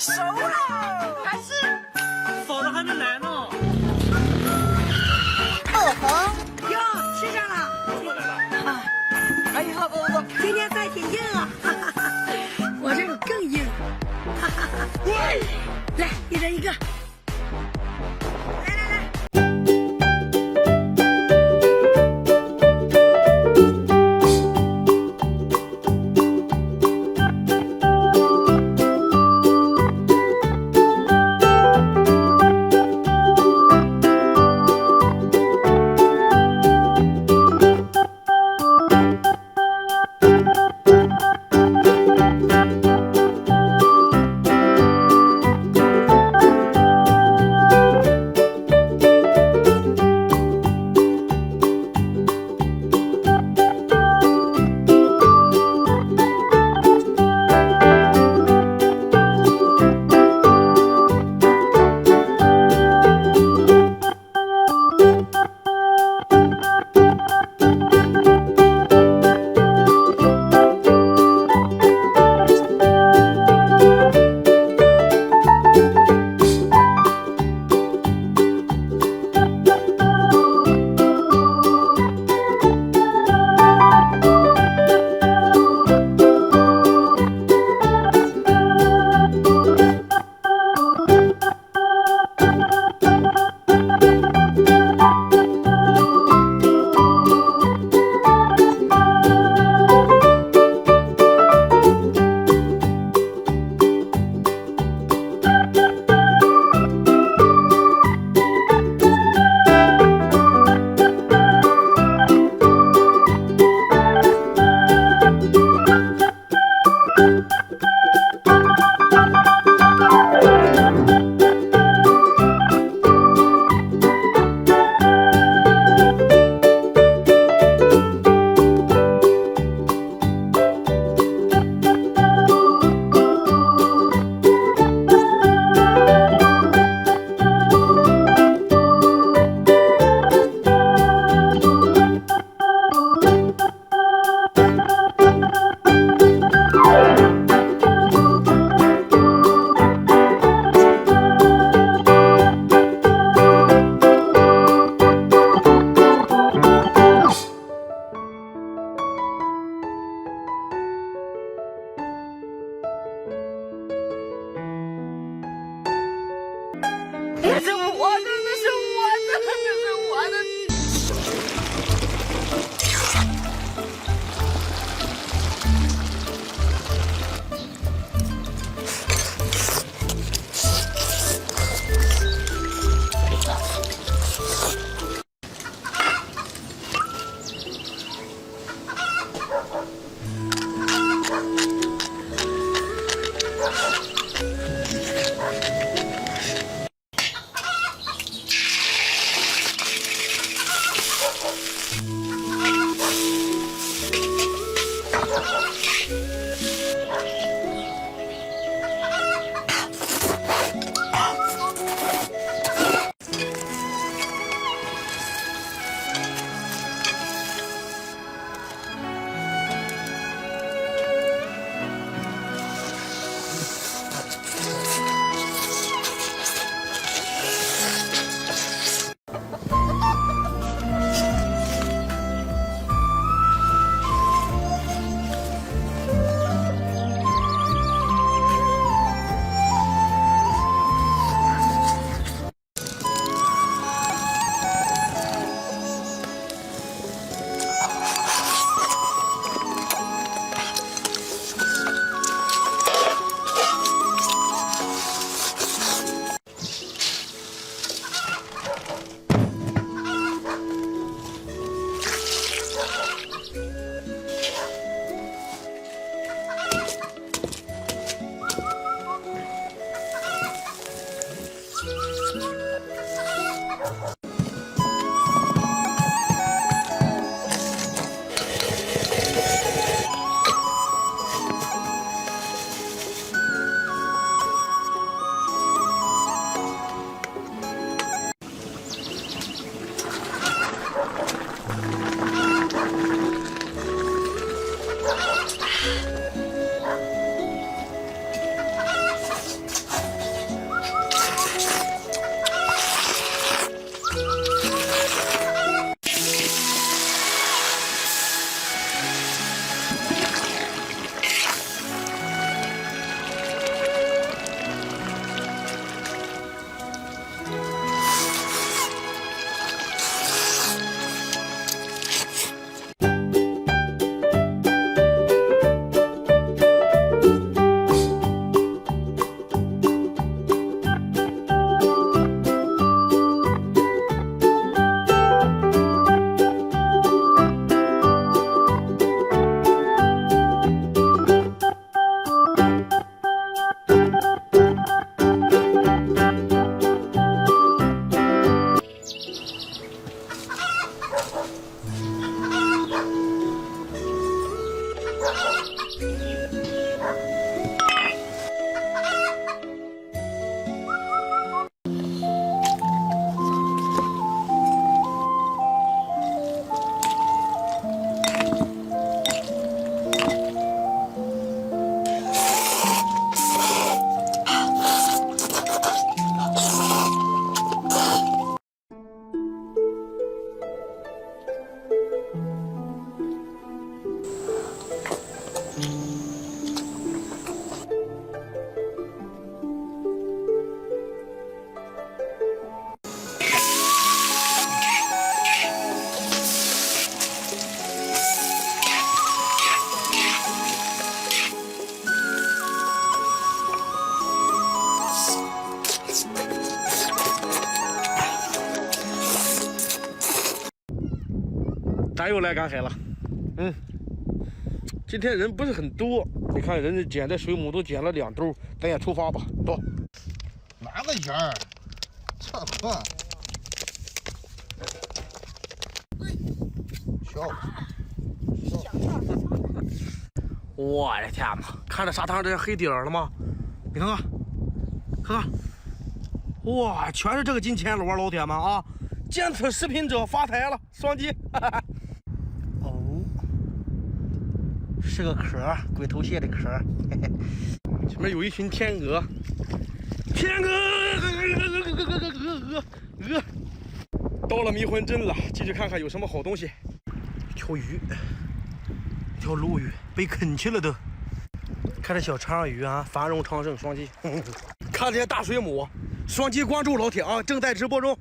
熟了，还是否则还没来呢。哦吼，哟，吃上了，我来了。啊，哎呦，不，今天菜挺硬啊，哈哈哈，我这个更硬，哈哈哈。喂，来，一人一个。这是我的，这是我的，这是我的。天又来赶海了。今天人不是很多，你看人家捡的水母都捡了2兜，咱也出发吧，走。哪个眼儿？这快！小。我的天哪！看着沙滩上这些黑点儿了吗？你看看，看看，哇，全是这个金钱螺，老铁们啊！见此视频者发财了，双击！哦，是个壳，龟头蟹的壳。前面有一群天鹅，天鹅，到了迷魂阵了，进去看看有什么好东西。一条鱼。一条鲈鱼被啃去了都，看这小长鱼啊，繁荣昌盛，双击。看这些大水母，双击关注老铁啊，正在直播中。